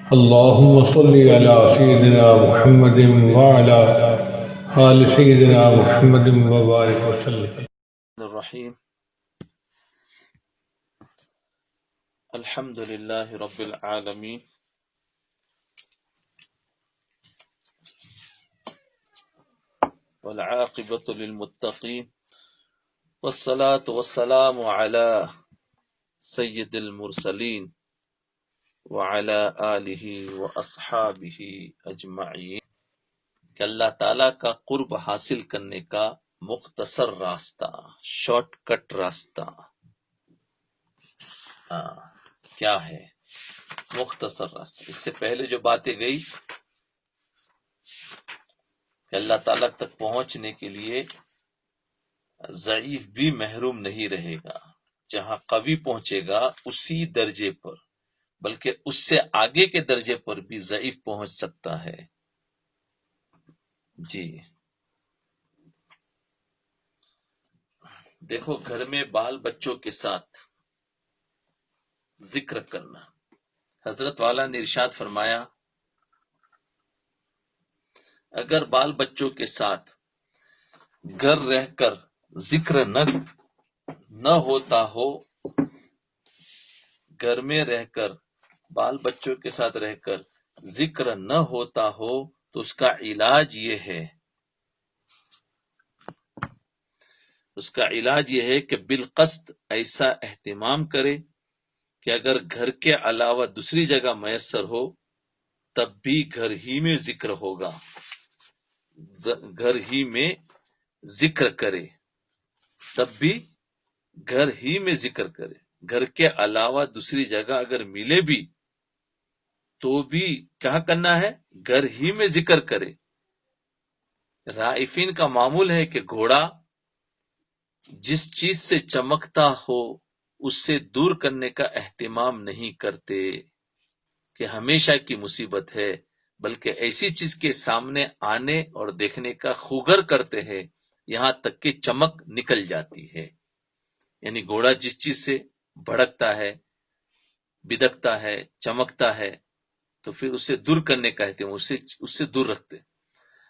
اللهم صل على سيدنا محمد وعلى آل سيدنا محمد وبارك وسلم. الرحیم الحمد للہ رب العالمین والعاقبۃ للمتقین والصلاة والسلام علی سید المرسلین وعلی آلہ واصحابہ اجمعین کہ اللہ تعالیٰ کا قرب حاصل کرنے کا مختصر راستہ، شارٹ کٹ راستہ کیا ہے؟ مختصر راستہ. اس سے پہلے جو باتیں گئی کہ اللہ تعالیٰ تک پہنچنے کے لیے ضعیف بھی محروم نہیں رہے گا، جہاں قوی پہنچے گا اسی درجے پر، بلکہ اس سے آگے کے درجے پر بھی ضعیف پہنچ سکتا ہے. جی دیکھو، گھر میں بال بچوں کے ساتھ ذکر کرنا، حضرت والا نے ارشاد فرمایا اگر بال بچوں کے ساتھ گھر رہ کر ذکر نہ ہوتا ہو، گھر میں رہ کر بال بچوں کے ساتھ رہ کر ذکر نہ ہوتا ہو تو اس کا علاج یہ ہے کہ بالقصد ایسا اہتمام کرے کہ اگر گھر کے علاوہ دوسری جگہ میسر ہو تب بھی گھر ہی میں ذکر ہوگا، گھر ہی میں ذکر کرے، تب بھی گھر ہی میں ذکر کرے. گھر کے علاوہ دوسری جگہ اگر ملے بھی تو بھی کیا کرنا ہے؟ گھر ہی میں ذکر کرے. رائفین کا معمول ہے کہ گھوڑا جس چیز سے چمکتا ہو اس سے دور کرنے کا اہتمام نہیں کرتے کہ ہمیشہ کی مصیبت ہے، بلکہ ایسی چیز کے سامنے آنے اور دیکھنے کا خوگر کرتے ہیں یہاں تک کہ چمک نکل جاتی ہے. یعنی گھوڑا جس چیز سے بھڑکتا ہے، بدکتا ہے، چمکتا ہے تو پھر اسے دور کرنے کا اہتمام، اس سے دور رکھتے.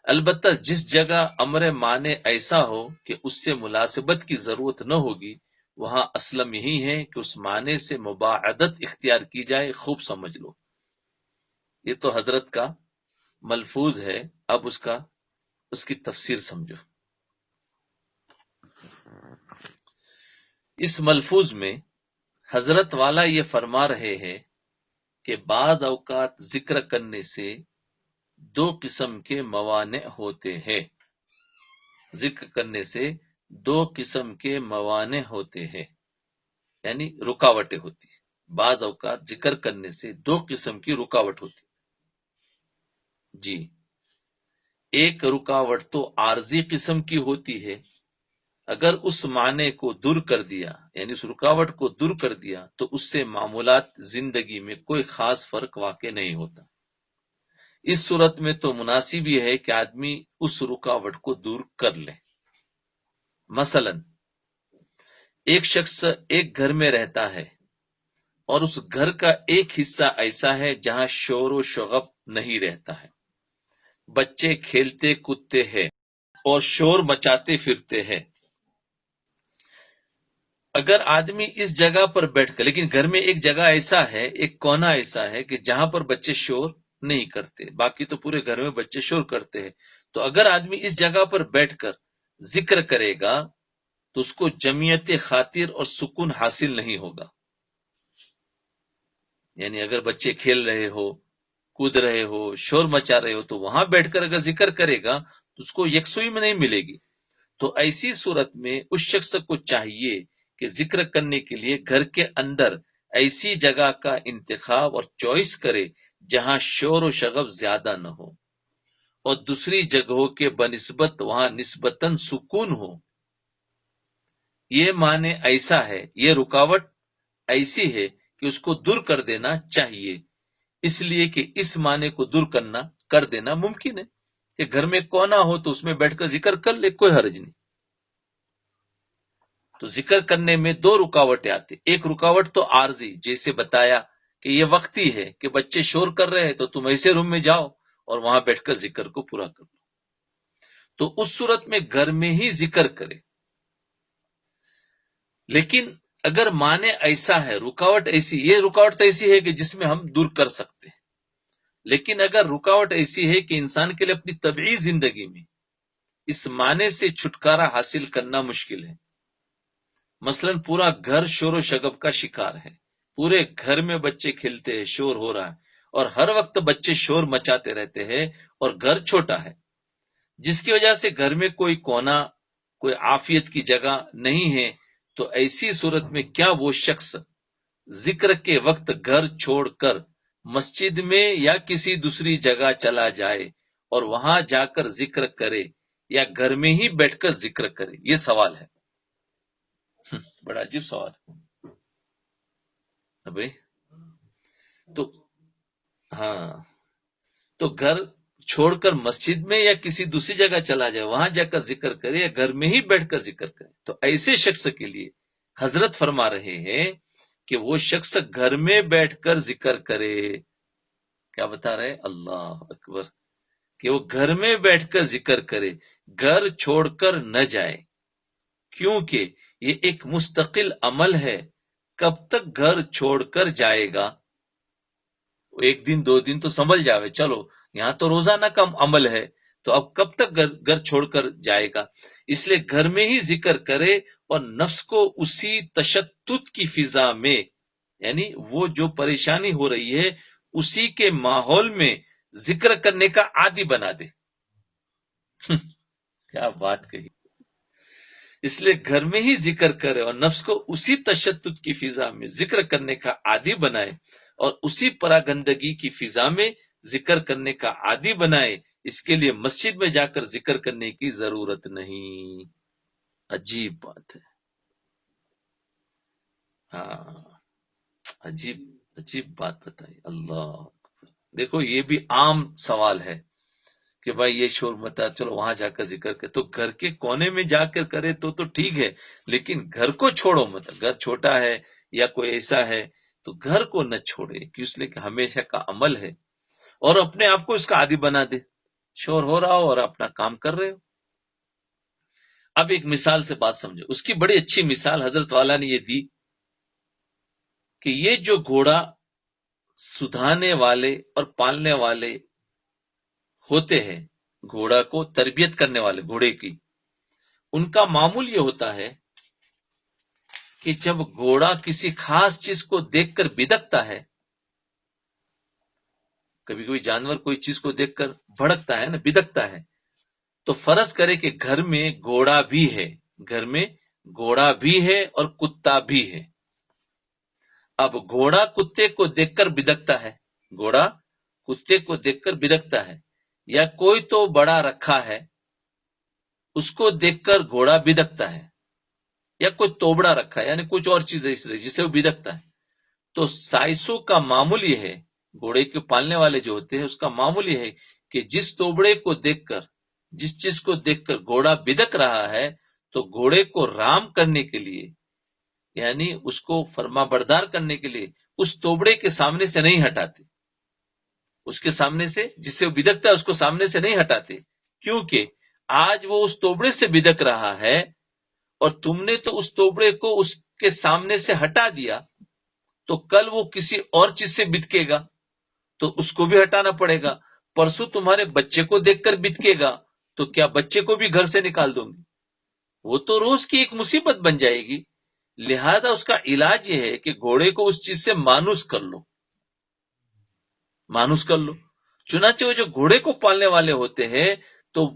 البتہ جس جگہ امر معنی ایسا ہو کہ اس سے ملاسبت کی ضرورت نہ ہوگی، وہاں اسلم یہی ہے کہ اس معنی سے مباعدت اختیار کی جائے. خوب سمجھ لو، یہ تو حضرت کا ملفوظ ہے، اب اس کی تفسیر سمجھو. اس ملفوظ میں حضرت والا یہ فرما رہے ہیں کہ بعض اوقات ذکر کرنے سے دو قسم کے موانع ہوتے ہیں. ذکر کرنے سے دو قسم کے موانع ہوتے ہیں، یعنی رکاوٹیں ہوتی ہیں. بعض اوقات ذکر کرنے سے دو قسم کی رکاوٹ ہوتی ہے. جی، ایک رکاوٹ تو عارضی قسم کی ہوتی ہے، اگر اس معنی کو دور کر دیا، یعنی اس رکاوٹ کو دور کر دیا تو اس سے معمولات زندگی میں کوئی خاص فرق واقع نہیں ہوتا. اس صورت میں تو مناسب یہ ہے کہ آدمی اس رکاوٹ کو دور کر لے. مثلا ایک شخص ایک گھر میں رہتا ہے اور اس گھر کا ایک حصہ ایسا ہے جہاں شور و شغب نہیں رہتا ہے، بچے کھیلتے کودتے ہیں اور شور مچاتے پھرتے ہیں. اگر آدمی اس جگہ پر بیٹھ کر، لیکن گھر میں ایک جگہ ایسا ہے، ایک کونا ایسا ہے کہ جہاں پر بچے شور نہیں کرتے، باقی تو پورے گھر میں بچے شور کرتے ہیں، تو اگر آدمی اس جگہ پر بیٹھ کر ذکر کرے گا تو اس کو جمعیت خاطر اور سکون حاصل نہیں ہوگا. یعنی اگر بچے کھیل رہے ہو، کود رہے ہو، شور مچا رہے ہو تو وہاں بیٹھ کر اگر ذکر کرے گا تو اس کو یکسوئی میں نہیں ملے گی. تو ایسی صورت میں اس شخص کو چاہیے کہ ذکر کرنے کے لیے گھر کے اندر ایسی جگہ کا انتخاب اور چوائس کرے جہاں شور و شغب زیادہ نہ ہو اور دوسری جگہوں کے بنسبت وہاں نسبتاً سکون ہو. یہ معنی ایسا ہے، یہ رکاوٹ ایسی ہے کہ اس کو دور کر دینا چاہیے، اس لیے کہ اس معنی کو دور کر دینا ممکن ہے کہ گھر میں کونا ہو تو اس میں بیٹھ کر ذکر کر لے، کوئی حرج نہیں. تو ذکر کرنے میں دو رکاوٹیں آتی. ایک رکاوٹ تو عارضی، جیسے بتایا کہ یہ وقتی ہے کہ بچے شور کر رہے ہیں تو تم ایسے روم میں جاؤ اور وہاں بیٹھ کر ذکر کو پورا کر لو، تو اس صورت میں گھر میں ہی ذکر کرے۔ لیکن اگر مانے ایسا ہے، رکاوٹ ایسی، یہ رکاوٹ ایسی ہے کہ جس میں ہم دور کر سکتے ہیں، لیکن اگر رکاوٹ ایسی ہے کہ انسان کے لیے اپنی طبعی زندگی میں اس معنی سے چھٹکارا حاصل کرنا مشکل ہے، مثلا پورا گھر شور و شغب کا شکار ہے، پورے گھر میں بچے کھیلتے ہیں، شور ہو رہا ہے، اور ہر وقت بچے شور مچاتے رہتے ہیں، اور گھر چھوٹا ہے، جس کی وجہ سے گھر میں کوئی کونا، کوئی عافیت کی جگہ نہیں ہے، تو ایسی صورت میں کیا وہ شخص ذکر کے وقت گھر چھوڑ کر مسجد میں یا کسی دوسری جگہ چلا جائے اور وہاں جا کر ذکر کرے، یا گھر میں ہی بیٹھ کر ذکر کرے؟ یہ سوال ہے، بڑا عجیب سوال ہے تو ہاں، تو گھر چھوڑ کر مسجد میں یا کسی دوسری جگہ چلا جائے، وہاں جا کر ذکر کرے، یا گھر میں ہی بیٹھ کر ذکر کرے، تو ایسے شخص کے لیے حضرت فرما رہے ہیں کہ وہ شخص گھر میں بیٹھ کر ذکر کرے۔ کیا بتا رہے؟ اللہ اکبر، کہ وہ گھر میں بیٹھ کر ذکر کرے، گھر چھوڑ کر نہ جائے، کیونکہ یہ ایک مستقل عمل ہے۔ کب تک گھر چھوڑ کر جائے گا؟ ایک دن دو دن تو سنبھل جاوے، چلو یہاں تو روزانہ کا عمل ہے، تو اب کب تک گھر چھوڑ کر جائے گا؟ اس لیے گھر میں ہی ذکر کرے، اور نفس کو اسی تشتت کی فضا میں، یعنی وہ جو پریشانی ہو رہی ہے اسی کے ماحول میں ذکر کرنے کا عادی بنا دے۔ کیا بات کہی! اس لیے گھر میں ہی ذکر کرے اور نفس کو اسی تشتت کی فضا میں ذکر کرنے کا عادی بنائے، اور اسی پراگندگی کی فضا میں ذکر کرنے کا عادی بنائے۔ اس کے لیے مسجد میں جا کر ذکر کرنے کی ضرورت نہیں۔ عجیب بات ہے، ہاں، عجیب عجیب بات بتائی، اللہ اکبر۔ دیکھو یہ بھی عام سوال ہے کہ بھائی یہ شور متا، چلو وہاں جا کر ذکر کرے، تو گھر کے کونے میں جا کر کرے تو ٹھیک ہے، لیکن گھر کو چھوڑو مت۔ گھر چھوٹا ہے یا کوئی ایسا ہے تو گھر کو نہ چھوڑے، اس لیے کہ ہمیشہ کا عمل ہے، اور اپنے آپ کو اس کا عادی بنا دے، شور ہو رہا ہو اور اپنا کام کر رہے ہو۔ اب ایک مثال سے بات سمجھو، اس کی بڑی اچھی مثال حضرت والا نے یہ دی کہ یہ جو گھوڑا سدھانے والے اور پالنے والے ہوتے ہیں، گھوڑا کو تربیت کرنے والے گھوڑے کی، ان کا معمول یہ ہوتا ہے کہ جب گھوڑا کسی خاص چیز کو دیکھ کر بدکتا ہے، کبھی کبھی جانور کوئی چیز کو دیکھ کر بھڑکتا ہے نا، بدکتا ہے، تو فرض کرے کہ گھر میں گھوڑا بھی ہے، گھر میں گھوڑا بھی ہے اور کتا بھی ہے۔ اب گھوڑا کتے کو دیکھ کر بدکتا ہے، گھوڑا کتے کو دیکھ کر بدکتا ہے، یا کوئی تو بڑا رکھا ہے اس کو دیکھ کر گھوڑا بدکتا ہے، یا کوئی توبڑا رکھا ہے، یعنی کچھ اور چیز ہے اس طرح جسے وہ بدکتا ہے۔ تو سائسوں کا معمول یہ ہے، گھوڑے کے پالنے والے جو ہوتے ہیں اس کا معمول یہ ہے کہ جس توبڑے کو دیکھ کر، جس چیز کو دیکھ کر گھوڑا بدک رہا ہے، تو گھوڑے کو رام کرنے کے لیے، یعنی اس کو فرما بردار کرنے کے لیے اس توبڑے کے سامنے سے نہیں ہٹاتے، اس کے سامنے سے، جس سے وہ بدکتا ہے اس کو سامنے سے نہیں ہٹاتے، کیونکہ آج وہ اس توبڑے سے بدک رہا ہے، اور تم نے تو اس توبڑے کو اس کے سامنے سے ہٹا دیا، تو کل وہ کسی اور چیز سے بدکے گا تو اس کو بھی ہٹانا پڑے گا، پرسوں تمہارے بچے کو دیکھ کر بدکے گا تو کیا بچے کو بھی گھر سے نکال دوں گی؟ وہ تو روز کی ایک مصیبت بن جائے گی۔ لہذا اس کا علاج یہ ہے کہ گھوڑے کو اس چیز سے مانوس کر لو، مانوس کر لو۔ چنانچہ وہ جو گھوڑے کو پالنے والے ہوتے ہیں تو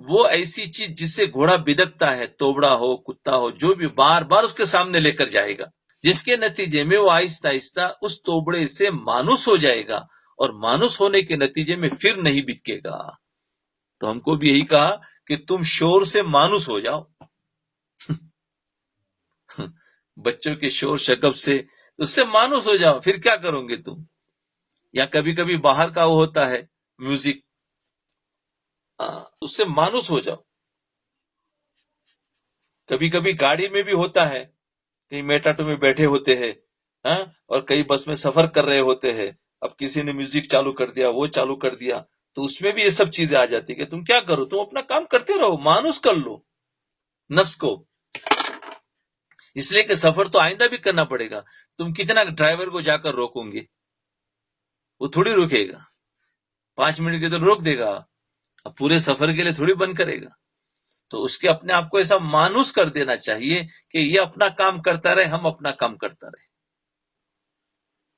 وہ ایسی چیز جس سے گھوڑا بدکتا ہے، توبڑا ہو، کتا ہو، جو بھی، بار بار اس کے سامنے لے کر جائے گا، جس کے نتیجے میں وہ آہستہ آہستہ اس توبڑے سے مانوس ہو جائے گا، اور مانوس ہونے کے نتیجے میں پھر نہیں بدکے گا۔ تو ہم کو بھی یہی کہا کہ تم شور سے مانوس ہو جاؤ، بچوں کے شور شکب سے اس سے مانوس ہو جاؤ، پھر کیا کرو گے تم؟ یا کبھی کبھی باہر کا وہ ہوتا ہے میوزک، اس سے مانوس ہو جاؤ۔ کبھی کبھی گاڑی میں بھی ہوتا ہے، کہیں میٹاٹو میں بیٹھے ہوتے ہیں ہاں، اور کئی بس میں سفر کر رہے ہوتے ہیں، اب کسی نے میوزک چالو کر دیا، وہ چالو کر دیا، تو اس میں بھی یہ سب چیزیں آ جاتی کہ تم کیا کرو، تم اپنا کام کرتے رہو، مانوس کر لو نفس کو، اس لیے کہ سفر تو آئندہ بھی کرنا پڑے گا. تم کتنا ڈرائیور کو جا کر روکوں گے، وہ تھوڑی روکے گا، 5 منٹ کے تو روک دے گا، اب پورے سفر کے لیے تھوڑی بند کرے گا. تو اس کے اپنے آپ کو ایسا مانوس کر دینا چاہیے کہ یہ اپنا کام کرتا رہے، ہم اپنا کام کرتا رہے.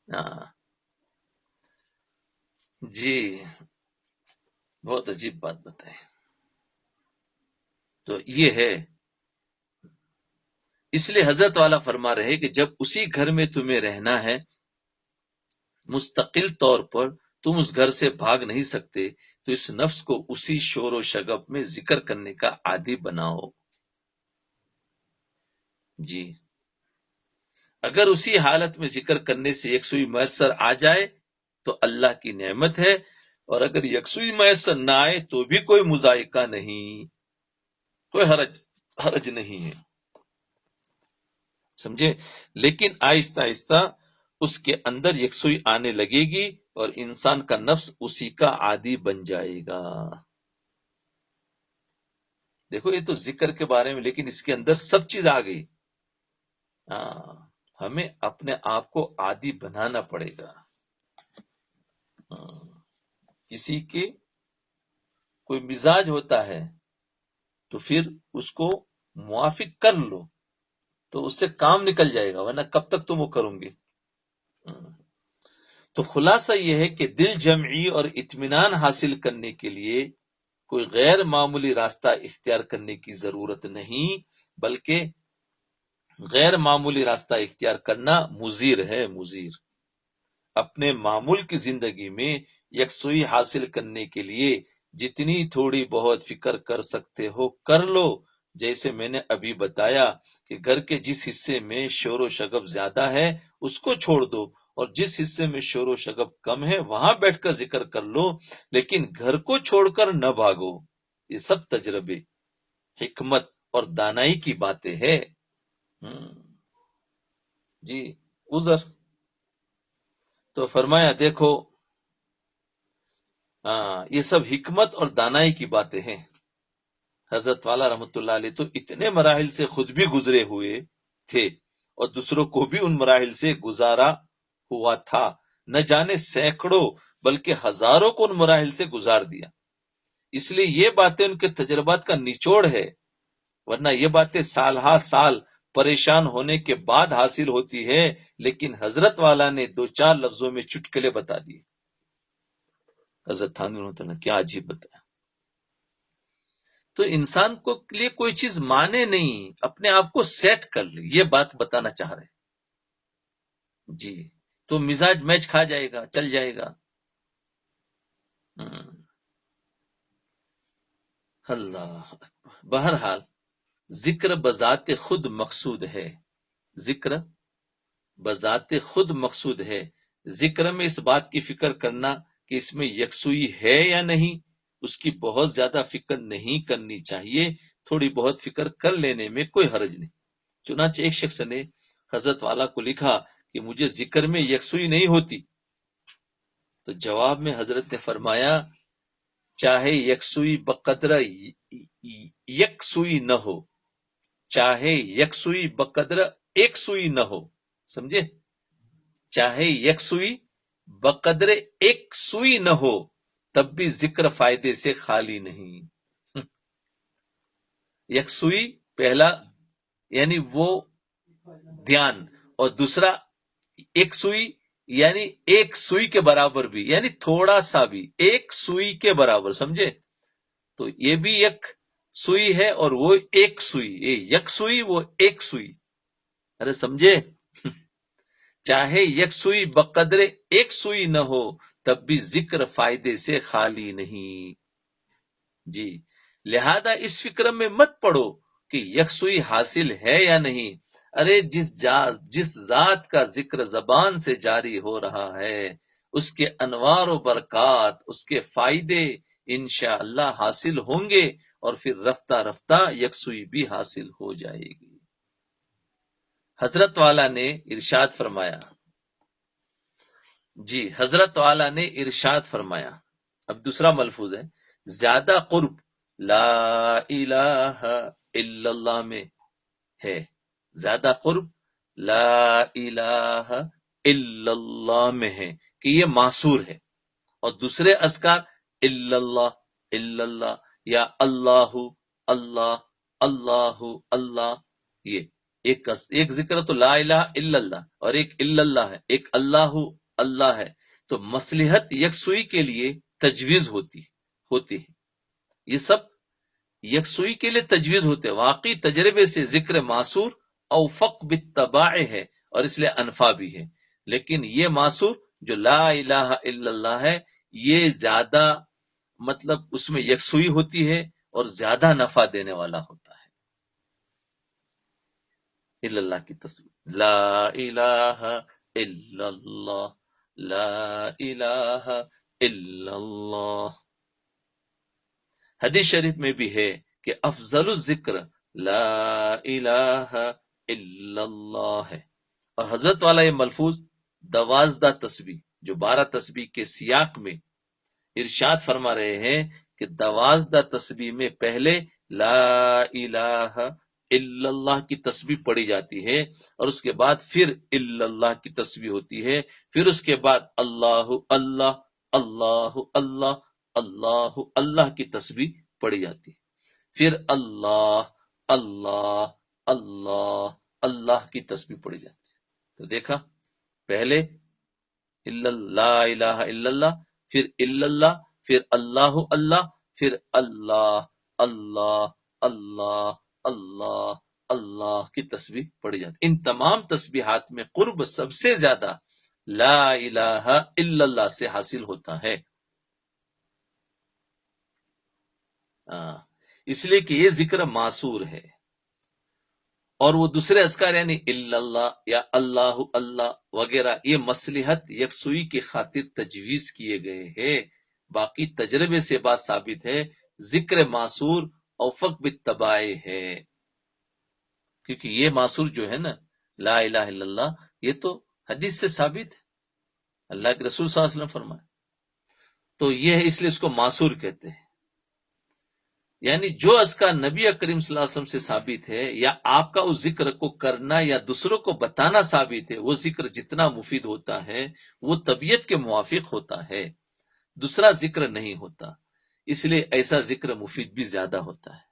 ہاں جی، بہت عجیب بات بتائے. تو یہ ہے، اس لیے حضرت والا فرما رہے کہ جب اسی گھر میں تمہیں رہنا ہے مستقل طور پر، تم اس گھر سے بھاگ نہیں سکتے، تو اس نفس کو اسی شور و شگف میں ذکر کرنے کا عادی بناؤ. جی، اگر اسی حالت میں ذکر کرنے سے یکسوئی میسر آ جائے تو اللہ کی نعمت ہے، اور اگر یکسوئی میسر نہ آئے تو بھی کوئی مذائقہ نہیں، کوئی حرج نہیں ہے. سمجھے؟ لیکن آہستہ آہستہ اس کے اندر یکسوئی آنے لگے گی اور انسان کا نفس اسی کا عادی بن جائے گا. دیکھو یہ تو ذکر کے بارے میں، لیکن اس کے اندر سب چیز آ گئی. ہمیں اپنے آپ کو عادی بنانا پڑے گا. کسی کے کوئی مزاج ہوتا ہے تو پھر اس کو موافق کر لو تو اس سے کام نکل جائے گا، ورنہ کب تک تم وہ کروں گے. تو خلاصہ یہ ہے کہ دل جمعی اور اطمینان حاصل کرنے کے لیے کوئی غیر معمولی راستہ اختیار کرنے کی ضرورت نہیں، بلکہ غیر معمولی راستہ اختیار کرنا مضر ہے، مضر. اپنے معمول کی زندگی میں یکسوئی حاصل کرنے کے لیے جتنی تھوڑی بہت فکر کر سکتے ہو کر لو. جیسے میں نے ابھی بتایا کہ گھر کے جس حصے میں شور و شگف زیادہ ہے اس کو چھوڑ دو، اور جس حصے میں شور و شگف کم ہے وہاں بیٹھ کر ذکر کر لو، لیکن گھر کو چھوڑ کر نہ بھاگو. یہ سب تجربے، حکمت اور دانائی کی باتیں ہیں. جی، عذر. تو فرمایا دیکھو، یہ سب حکمت اور دانائی کی باتیں ہیں. حضرت والا رحمۃ اللہ علیہ تو اتنے مراحل سے خود بھی گزرے ہوئے تھے اور دوسروں کو بھی ان مراحل سے گزارا ہوا تھا، نہ جانے سینکڑوں بلکہ ہزاروں کو ان مراحل سے گزار دیا. اس لیے یہ باتیں ان کے تجربات کا نچوڑ ہے، ورنہ یہ باتیں سال ہا سال پریشان ہونے کے بعد حاصل ہوتی ہے. لیکن حضرت والا نے 2-4 لفظوں میں چٹکلے بتا دیے. حضرت تھانوی رحمۃ اللہ نے کیا عجیب بتایا. تو انسان کو لیے کوئی چیز مانے نہیں، اپنے آپ کو سیٹ کر لے، یہ بات بتانا چاہ رہے. جی، تو مزاج میچ کھا جائے گا، چل جائے گا. اللہ اکبر. بہرحال ذکر بذات خود مقصود ہے، ذکر بذات خود مقصود ہے. ذکر میں اس بات کی فکر کرنا کہ اس میں یکسوئی ہے یا نہیں، اس کی بہت زیادہ فکر نہیں کرنی چاہیے. تھوڑی بہت فکر کر لینے میں کوئی حرج نہیں. چنانچہ ایک شخص نے حضرت والا کو لکھا کہ مجھے ذکر میں یکسوئی نہیں ہوتی. تو جواب میں حضرت نے فرمایا چاہے یکسوئی بقدر یکسوئی نہ ہو، چاہے یکسوئی بقدر ایک سوئی نہ ہو. سمجھے؟ چاہے یکسوئی بقدر ایک سوئی نہ ہو تب بھی ذکر فائدے سے خالی نہیں. یکسوئی پہلا یعنی وہ دھیان، اور دوسرا ایک سوئی یعنی ایک سوئی کے برابر بھی، یعنی تھوڑا سا بھی، ایک سوئی کے برابر. سمجھے؟ تو یہ بھی یک سوئی ہے اور وہ ایک سوئی، یہ یک سوئی وہ ایک سوئی. ارے سمجھے؟ چاہے یک سوئی بقدر ایک سوئی نہ ہو تب بھی ذکر فائدے سے خالی نہیں. جی، لہذا اس فکر میں مت پڑو کہ یکسوئی حاصل ہے یا نہیں. ارے جس ذات کا ذکر زبان سے جاری ہو رہا ہے اس کے انوار و برکات، اس کے فائدے انشاءاللہ حاصل ہوں گے، اور پھر رفتہ رفتہ یکسوئی بھی حاصل ہو جائے گی. حضرت والا نے ارشاد فرمایا جی حضرت والا نے ارشاد فرمایا، اب دوسرا ملفوظ ہے، زیادہ قرب لا الہ الا اللہ میں ہے، زیادہ قرب لا الہ الا اللہ میں ہے کہ یہ معصور ہے، اور دوسرے اذکار الا اللہ یا اللہ اللہ اللہ اللہ، یہ ایک ذکر تو لا الہ الا اللہ اور ایک الا اللہ ہے، ایک اللہ اللہ ہے، تو مصلحت یکسوئی کے لیے تجویز ہوتی ہے، یہ سب یکسوئی کے لیے تجویز ہوتے ہیں، واقعی تجربے سے ذکر معصور اوفق بالطباع ہے اور اس لیے انفع بھی ہے، لیکن یہ معصور جو لا الہ الا اللہ ہے یہ زیادہ مطلب اس میں یکسوئی ہوتی ہے اور زیادہ نفع دینے والا ہوتا ہے۔ الا اللہ کی تصویر، لا الہ الا اللہ، لا الہ الا اللہ۔ حدیث شریف میں بھی ہے کہ افضل الذکر لا الہ الا اللہ ہے، اور حضرت والا یہ ملفوظ 12 تسبیح جو 12 تسبیح کے سیاق میں ارشاد فرما رہے ہیں کہ 12 تسبیح میں پہلے لا الہ الا اللہ کی تسبیح پڑھی جاتی ہے، اور اس کے بعد پھر الا اللہ کی تسبیح ہوتی ہے، پھر اس کے بعد اللہ اللہ اللہ اللہ اللہ اللہ کی تسبیح پڑھی جاتی ہے، پھر اللہ اللہ اللہ اللہ کی تسبیح پڑھی جاتی ہے۔ تو دیکھا، پہلے لا الہ الا اللہ، پھر الا اللہ، پھر اللہ اللہ، پھر اللہ اللہ اللہ اللہ اللہ کی تسبیح پڑھی جاتی۔ ان تمام تسبیحات میں قرب سب سے زیادہ لا الہ الا اللہ سے حاصل ہوتا ہے، اس لیے کہ یہ ذکر معصور ہے، اور وہ دوسرے اذکار یعنی الا اللہ یا اللہ اللہ وغیرہ یہ مصلحت یکسوئی کی خاطر تجویز کیے گئے ہیں، باقی تجربے سے بات ثابت ہے ذکر معصور اوفق بالطباع ہے، کیونکہ یہ معصور جو ہے نا لا الہ الا اللہ یہ تو حدیث سے ثابت ہے، اللہ کے رسول صلی اللہ علیہ وسلم فرمائے، تو یہ ہے اس لیے اس کو معصور کہتے ہیں، یعنی جو اذکار نبی کریم صلی اللہ علیہ وسلم سے ثابت ہے یا آپ کا اس ذکر کو کرنا یا دوسروں کو بتانا ثابت ہے، وہ ذکر جتنا مفید ہوتا ہے وہ طبیعت کے موافق ہوتا ہے، دوسرا ذکر نہیں ہوتا، اس لیے ایسا ذکر مفید بھی زیادہ ہوتا ہے۔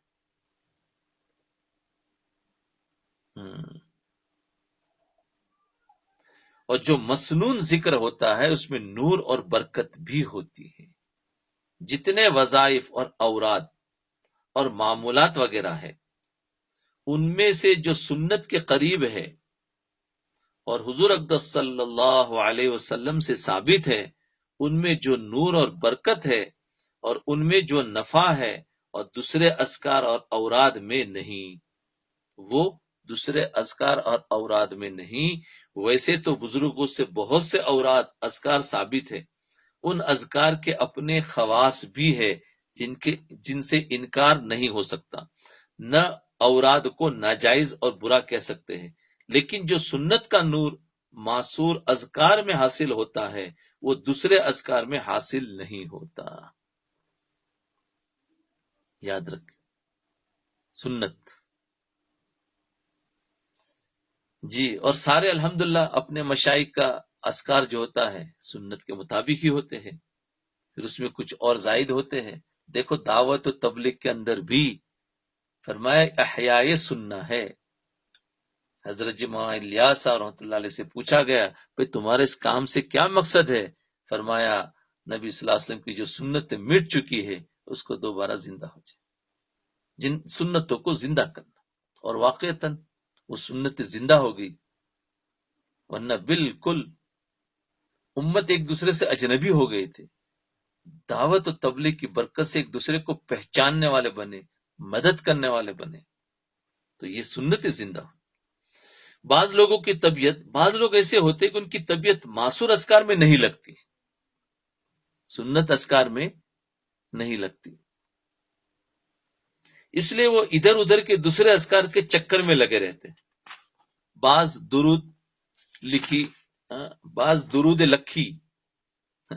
اور جو مسنون ذکر ہوتا ہے اس میں نور اور برکت بھی ہوتی ہے، جتنے وظائف اور اوراد اور معمولات وغیرہ ہے ان میں سے جو سنت کے قریب ہے اور حضور اقدس صلی اللہ علیہ وسلم سے ثابت ہے ان میں جو نور اور برکت ہے اور ان میں جو نفع ہے اور دوسرے اذکار اور اوراد میں نہیں، وہ دوسرے اذکار اور اوراد میں نہیں۔ ویسے تو بزرگوں سے بہت سے اوراد اذکار ثابت ہے، ان اذکار کے اپنے خواص بھی ہے جن سے انکار نہیں ہو سکتا، نہ اوراد کو ناجائز اور برا کہہ سکتے ہیں، لیکن جو سنت کا نور معصور اذکار میں حاصل ہوتا ہے وہ دوسرے اذکار میں حاصل نہیں ہوتا، یاد رکھ سنت۔ جی، اور سارے الحمدللہ اپنے مشائخ کا اذکار جو ہوتا ہے سنت کے مطابق ہی ہوتے ہیں، پھر اس میں کچھ اور زائد ہوتے ہیں۔ دیکھو دعوت و تبلیغ کے اندر بھی فرمایا احیاء سنہ ہے، حضرت جماع الیاس رحمۃ اللہ علیہ سے پوچھا گیا بھئی تمہارے اس کام سے کیا مقصد ہے؟ فرمایا نبی صلی اللہ علیہ وسلم کی جو سنت مٹ چکی ہے اس کو دوبارہ زندہ ہو جائے، جن سنتوں کو زندہ کرنا، اور واقعتاً وہ سنت زندہ ہو گئی، ورنہ بالکل امت ایک دوسرے سے اجنبی ہو گئے تھے، دعوت و تبلیغ کی برکت سے ایک دوسرے کو پہچاننے والے بنے، مدد کرنے والے بنے، تو یہ سنت زندہ ہو۔ بعض لوگوں کی طبیعت، بعض لوگ ایسے ہوتے کہ ان کی طبیعت معصور اذکار میں نہیں لگتی، سنت اذکار میں نہیں لگتی، اس لیے وہ ادھر ادھر کے دوسرے اذکار کے چکر میں لگے رہتے، بعض درود لکھی، بعض درود لکھی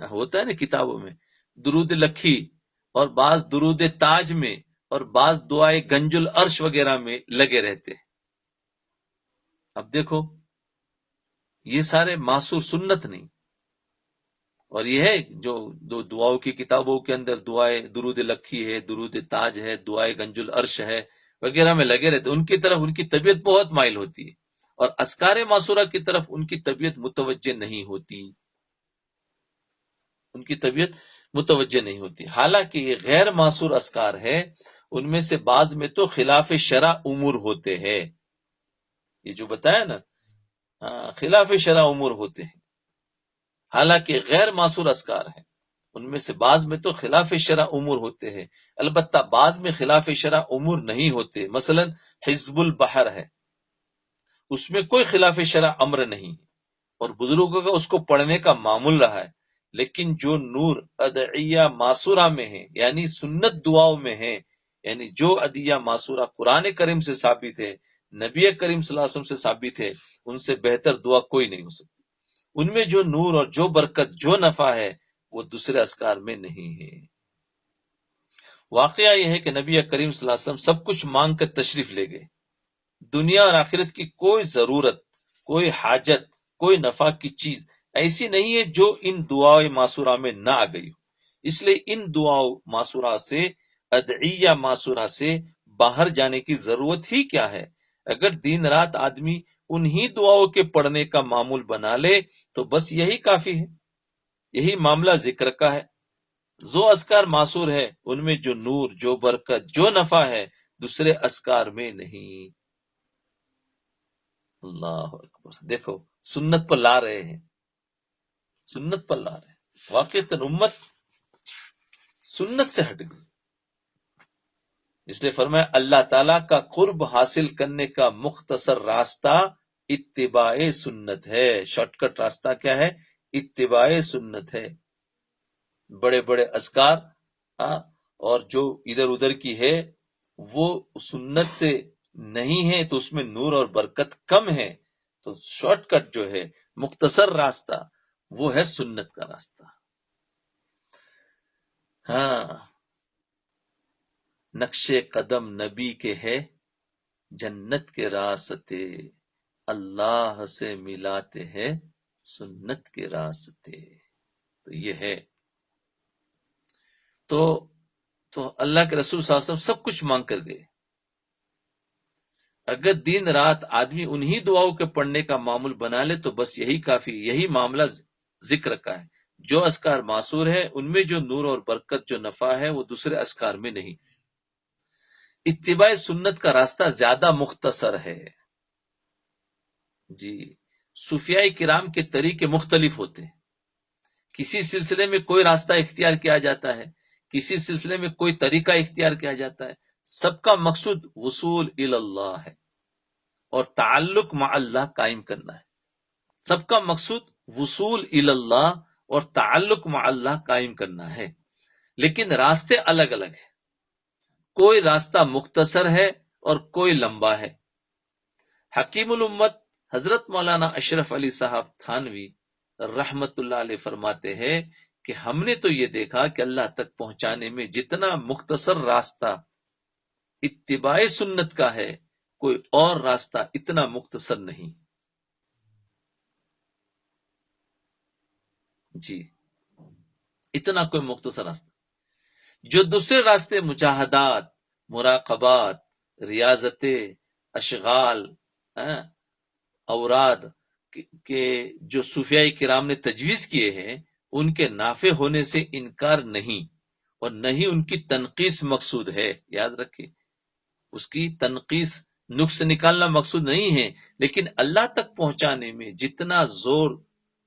ہوتا ہے نا کتابوں میں، درود لکھی اور بعض درود تاج میں اور بعض دعائے گنج العرش وغیرہ میں لگے رہتے ہیں۔ اب دیکھو یہ سارے معصور سنت نہیں، اور یہ ہے جو دو دعاؤں کی کتابوں کے اندر دعائے درود لکھی ہے، درود تاج ہے، دعائے گنج العرش ہے وغیرہ میں لگے رہتے، ان کی طرف ان کی طبیعت بہت مائل ہوتی ہے، اور اذکار معصورہ کی طرف ان کی طبیعت متوجہ نہیں ہوتی، ان کی طبیعت متوجہ نہیں ہوتی۔ حالانکہ یہ غیر معصور اذکار ہے، ان میں سے بعض میں تو خلاف شرع امور ہوتے ہیں، یہ جو بتایا نا، خلاف شرع امور ہوتے ہیں، حالانکہ غیر معصور اذکار ہیں، ان میں سے بعض میں تو خلاف شرع امور ہوتے ہیں، البتہ بعض میں خلاف شرع امور نہیں ہوتے۔ مثلا حزب البحر ہے، اس میں کوئی خلاف شرع امر نہیں، اور بزرگوں کا اس کو پڑھنے کا معمول رہا ہے، لیکن جو نور ادعیہ معصورہ میں ہے، یعنی سنت دعاؤں میں ہے، یعنی جو ادعیہ معصورہ قرآن کریم سے ثابت ہے، نبی کریم صلی اللہ علیہ وسلم سے ثابت ہے، ان سے بہتر دعا کوئی نہیں ہو سکتی، ان میں جو نور اور جو برکت جو نفع ہے وہ دوسرے اذکار میں نہیں ہے۔ واقعہ یہ ہے کہ نبی کریم صلی اللہ علیہ وسلم سب کچھ مانگ کر تشریف لے گئے، دنیا اور آخرت کی کوئی ضرورت، کوئی حاجت، کوئی نفع کی چیز ایسی نہیں ہے جو ان دعائیں معصورہ میں نہ آ گئی ہو، اس لیے ان دعاؤں معصورہ سے، ادعیہ معصورہ سے باہر جانے کی ضرورت ہی کیا ہے؟ اگر دن رات آدمی انہی دعاؤں کے پڑھنے کا معمول بنا لے تو بس یہی کافی ہے، یہی معاملہ ذکر کا ہے۔ جو اذکار معصور ہے ان میں جو نور، جو برکت، جو نفع ہے دوسرے اذکار میں نہیں۔ اللہ اکبر، دیکھو سنت پر لا رہے ہیں، سنت پر لا رہے ہیں، واقعتاً امت سنت سے ہٹ گئی، اس لیے فرمایا اللہ تعالیٰ کا قرب حاصل کرنے کا مختصر راستہ اتباع سنت ہے۔ شارٹ کٹ راستہ کیا ہے؟ اتباع سنت ہے۔ بڑے بڑے اذکار اور جو ادھر ادھر کی ہے وہ سنت سے نہیں ہے تو اس میں نور اور برکت کم ہے، تو شارٹ کٹ جو ہے، مختصر راستہ، وہ ہے سنت کا راستہ۔ نقش قدم نبی کے ہے، جنت کے راستے اللہ سے ملاتے ہیں سنت کے راستے، تو یہ ہے۔ تو اللہ کے رسول صلی اللہ علیہ وسلم سب کچھ مانگ کر گئے، اگر دن رات آدمی انہی دعاؤں کے پڑھنے کا معمول بنا لے تو بس یہی کافی، یہی معاملہ ذکر کا ہے۔ جو اذکار معصور ہے ان میں جو نور اور برکت، جو نفع ہے وہ دوسرے اذکار میں نہیں۔ اتباع سنت کا راستہ زیادہ مختصر ہے جی۔ صوفیاء کرام کے طریقے مختلف ہوتے ہیں، کسی سلسلے میں کوئی راستہ اختیار کیا جاتا ہے، کسی سلسلے میں کوئی طریقہ اختیار کیا جاتا ہے، سب کا مقصود وصول اللہ ہے اور تعلق مع اللہ قائم کرنا ہے، سب کا مقصود وصول اللہ اور تعلق مع اللہ قائم کرنا ہے، لیکن راستے الگ الگ ہیں، کوئی راستہ مختصر ہے اور کوئی لمبا ہے۔ حکیم الامت حضرت مولانا اشرف علی صاحب تھانوی رحمت اللہ علیہ فرماتے ہیں کہ ہم نے تو یہ دیکھا کہ اللہ تک پہنچانے میں جتنا مختصر راستہ اتباع سنت کا ہے، کوئی اور راستہ اتنا مختصر نہیں جی، اتنا کوئی مختصر راستہ۔ جو دوسرے راستے مجاہدات، مراقبات، ریاضتیں، اشغال، اوراد کے جو صوفیاء کرام نے تجویز کیے ہیں ان کے نافع ہونے سے انکار نہیں، اور نہ ہی ان کی تنقیص مقصود ہے، یاد رکھیں اس کی تنقیص، نقص نکالنا مقصود نہیں ہے، لیکن اللہ تک پہنچانے میں جتنا زور،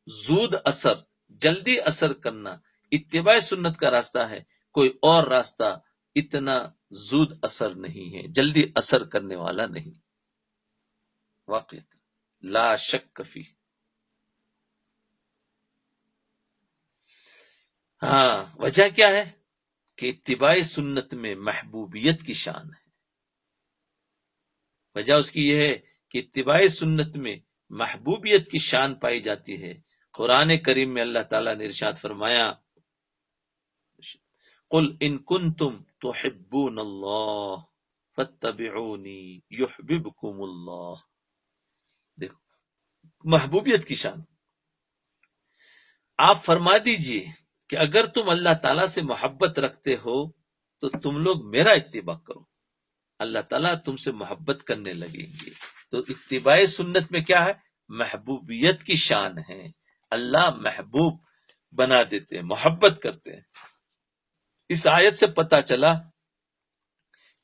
زود اثر، جلدی اثر کرنا اتباع سنت کا راستہ ہے، کوئی اور راستہ اتنا زود اثر نہیں ہے، جلدی اثر کرنے والا نہیں، واقعی لا شک فی۔ وجہ کیا ہے کہ اتباع سنت میں محبوبیت کی شان ہے، وجہ اس کی یہ ہے کہ اتباع سنت میں محبوبیت کی شان پائی جاتی ہے، قرآن کریم میں اللہ تعالیٰ نے ارشاد فرمایا قل ان کنتم تحبون اللہ فاتبعونی یحببکم اللہ. دیکھو محبوبیت کی شان. آپ فرما دیجئے کہ اگر تم اللہ تعالیٰ سے محبت رکھتے ہو تو تم لوگ میرا اتباع کرو، اللہ تعالیٰ تم سے محبت کرنے لگیں گے. تو اتباع سنت میں کیا ہے؟ محبوبیت کی شان ہے. اللہ محبوب بنا دیتے ہیں، محبت کرتے ہیں. اس آیت سے پتا چلا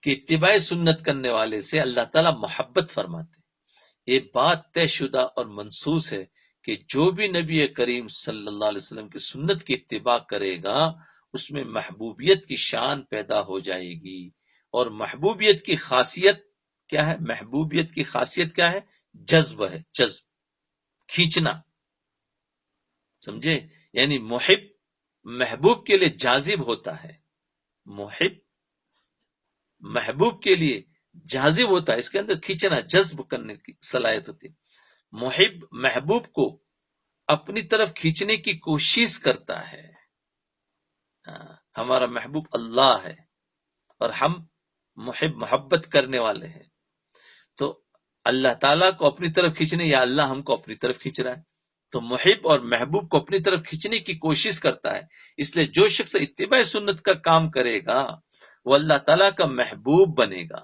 کہ اتباع سنت کرنے والے سے اللہ تعالیٰ محبت فرماتے ہیں. یہ بات طے شدہ اور منصوص ہے کہ جو بھی نبی کریم صلی اللہ علیہ وسلم کی سنت کی اتباع کرے گا اس میں محبوبیت کی شان پیدا ہو جائے گی. اور محبوبیت کی خاصیت کیا ہے؟ محبوبیت کی خاصیت کیا ہے؟ جذب ہے، جذب، کھینچنا. سمجھے؟ یعنی محب محبوب کے لیے جاذب ہوتا ہے، محب محبوب کے لیے جاذب ہوتا ہے، اس کے اندر کھینچنا، جذب کرنے کی صلاحیت ہوتی ہے. محب محبوب کو اپنی طرف کھینچنے کی کوشش کرتا ہے. ہمارا محبوب اللہ ہے اور ہم محبت کرنے والے ہیں، تو اللہ تعالیٰ کو اپنی طرف کھینچنے یا اللہ ہم کو اپنی طرف کھینچ رہا ہے. تو محب اور محبوب کو اپنی طرف کھینچنے کی کوشش کرتا ہے. اس لیے جو شخص اتباع سنت کا کام کرے گا وہ اللہ تعالیٰ کا محبوب بنے گا،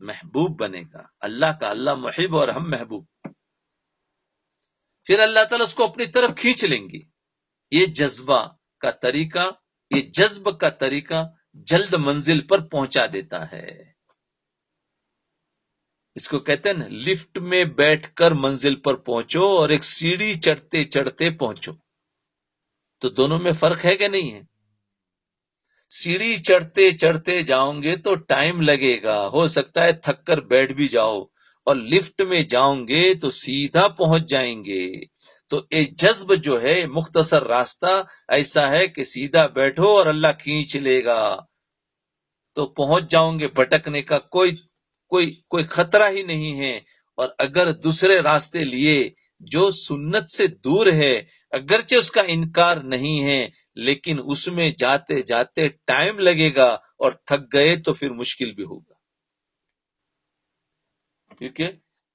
محبوب بنے گا. اللہ کا، اللہ محب اور ہم محبوب. پھر اللہ تعالیٰ اس کو اپنی طرف کھینچ لیں گے. یہ جذبہ کا طریقہ، یہ جذب کا طریقہ جلد منزل پر پہنچا دیتا ہے. اس کو کہتے ہیں نا لفٹ میں بیٹھ کر منزل پر پہنچو اور ایک سیڑھی چڑھتے چڑھتے پہنچو. تو دونوں میں فرق ہے کہ نہیں ہے؟ سیڑھی چڑھتے چڑھتے جاؤں گے تو ٹائم لگے گا، ہو سکتا ہے تھک کر بیٹھ بھی جاؤ، اور لفٹ میں جاؤں گے تو سیدھا پہنچ جائیں گے. تو یہ جذب جو ہے، مختصر راستہ ایسا ہے کہ سیدھا بیٹھو اور اللہ کھینچ لے گا تو پہنچ جاؤں گے. بھٹکنے کا کوئی خطرہ ہی نہیں ہے. اور اگر دوسرے راستے لیے جو سنت سے دور ہے، اگرچہ اس کا انکار نہیں ہے لیکن اس میں جاتے جاتے ٹائم لگے گا اور تھک گئے تو پھر مشکل بھی ہوگا، کیونکہ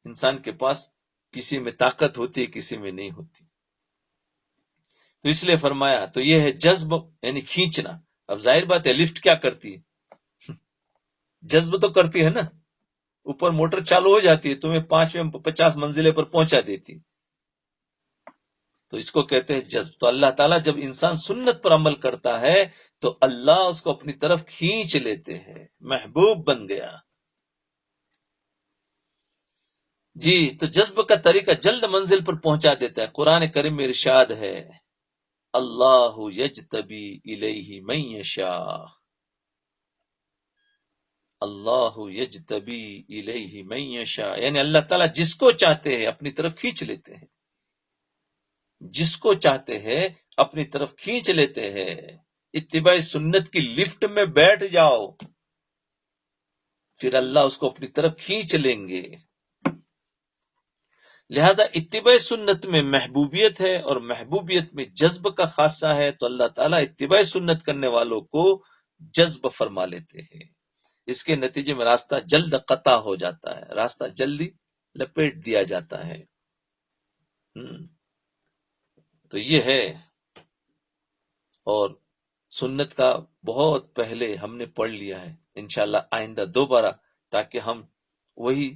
انسان کے پاس کسی میں طاقت ہوتی ہے، کسی میں نہیں ہوتی. تو اس لیے فرمایا تو یہ ہے جذب، یعنی کھینچنا. اب ظاہر بات ہے لفٹ کیا کرتی ہے؟ جذب تو کرتی ہے نا. اوپر موٹر چالو ہو جاتی ہے، تمہیں 50 منزلے پر پہنچا دیتی، تو اس کو کہتے ہیں جذب. تو اللہ تعالیٰ جب انسان سنت پر عمل کرتا ہے تو اللہ اس کو اپنی طرف کھینچ لیتے ہیں، محبوب بن گیا. جی، تو جذب کا طریقہ جلد منزل پر پہنچا دیتا ہے. قرآن کریم میں ارشاد ہے اللہ یجتبی الیہ من یشاء، اللہ یجتبی الیہ من یشاء، یعنی اللہ تعالیٰ جس کو چاہتے ہیں اپنی طرف کھینچ لیتے ہیں، جس کو چاہتے ہیں اپنی طرف کھینچ لیتے ہیں. اتباع سنت کی لفٹ میں بیٹھ جاؤ پھر اللہ اس کو اپنی طرف کھینچ لیں گے. لہذا اتباع سنت میں محبوبیت ہے اور محبوبیت میں جذب کا خاصہ ہے. تو اللہ تعالیٰ اتباع سنت کرنے والوں کو جذب فرما لیتے ہیں. اس کے نتیجے میں راستہ جلد قطع ہو جاتا ہے، راستہ جلدی لپیٹ دیا جاتا ہے. تو یہ ہے. اور سنت کا بہت پہلے ہم نے پڑھ لیا ہے، انشاءاللہ آئندہ دوبارہ، تاکہ ہم وہی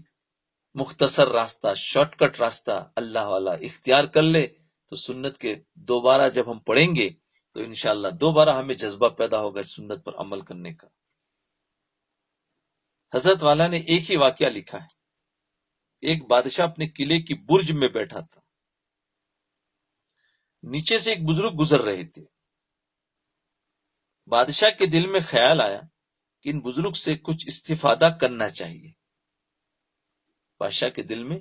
مختصر راستہ، شارٹ کٹ راستہ اللہ والا اختیار کر لے. تو سنت کے دوبارہ جب ہم پڑھیں گے تو انشاءاللہ دوبارہ ہمیں جذبہ پیدا ہوگا سنت پر عمل کرنے کا. حضرت والا نے ایک ہی واقعہ لکھا ہے. ایک بادشاہ اپنے قلعے کی برج میں بیٹھا تھا، نیچے سے ایک بزرگ گزر رہے تھے. بادشاہ کے دل میں خیال آیا کہ ان بزرگ سے کچھ استفادہ کرنا چاہیے. بادشاہ کے دل میں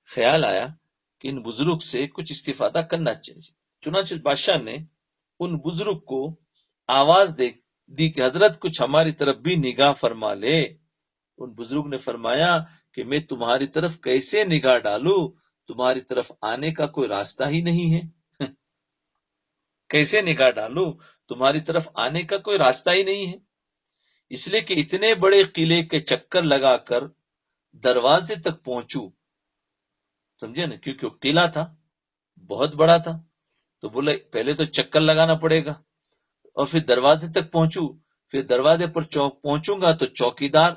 خیال آیا کہ ان بزرگ سے کچھ استفادہ کرنا چاہیے. چنانچہ بادشاہ نے ان بزرگ کو آواز دی کہ حضرت کچھ ہماری طرف بھی نگاہ فرما لے. ان بزرگ نے فرمایا کہ میں تمہاری طرف کیسے نگاہ ڈالوں، تمہاری طرف آنے کا کوئی راستہ ہی نہیں ہے. کیسے نگاہ ڈالو؟ تمہاری طرف آنے کا کوئی راستہ ہی نہیں ہے. اس لیے کہ اتنے بڑے قلعے کے چکر لگا کر دروازے تک پہنچوں، سمجھے نا، کیونکہ وہ قلعہ تھا، بہت بڑا تھا، تو بولے پہلے تو چکر لگانا پڑے گا اور پھر دروازے تک پہنچوں. پھر دروازے پر پہنچوں گا تو چوکیدار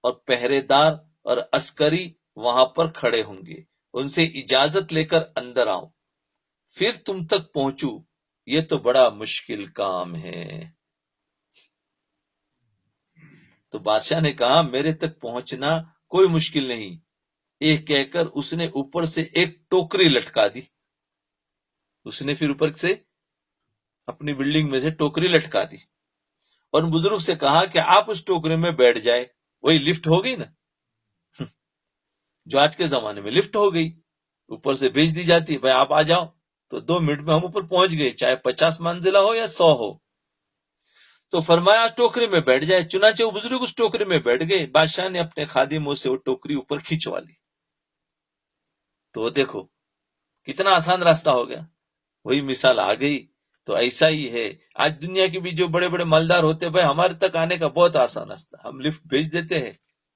اور پہرے دار اور عسکری وہاں پر کھڑے ہوں گے، ان سے اجازت لے کر اندر آؤں، پھر تم تک پہنچوں. یہ تو بڑا مشکل کام ہے. تو بادشاہ نے کہا میرے تک پہنچنا کوئی مشکل نہیں. ایک کہہ کر اس نے اوپر سے ایک ٹوکری لٹکا دی. اس نے پھر اوپر سے اپنی بلڈنگ میں سے ٹوکری لٹکا دی اور بزرگ سے کہا کہ آپ اس ٹوکری میں بیٹھ جائے. وہی لفٹ ہو گئی نا، جو آج کے زمانے میں لفٹ ہو گئی، اوپر سے بھیج دی جاتی، بھائی آپ آ جاؤ، تو 2 منٹ میں ہم اوپر پہنچ گئے، چاہے 50 منزلہ ہو یا 100 ہو. تو فرمایا ٹوکری میں بیٹھ جائے. چنانچہ وہ بزرگ اس ٹوکری میں بیٹھ گئے. بادشاہ نے اپنے خادموں سے وہ ٹوکری اوپر کھینچوا لی. تو دیکھو کتنا آسان راستہ ہو گیا. وہی مثال آ گئی. تو ایسا ہی ہے آج دنیا کے بھی جو بڑے بڑے مالدار ہوتے ہیں، بھائی ہمارے تک آنے کا بہت آسان راستہ، ہم لفٹ بھیج دیتے ہیں،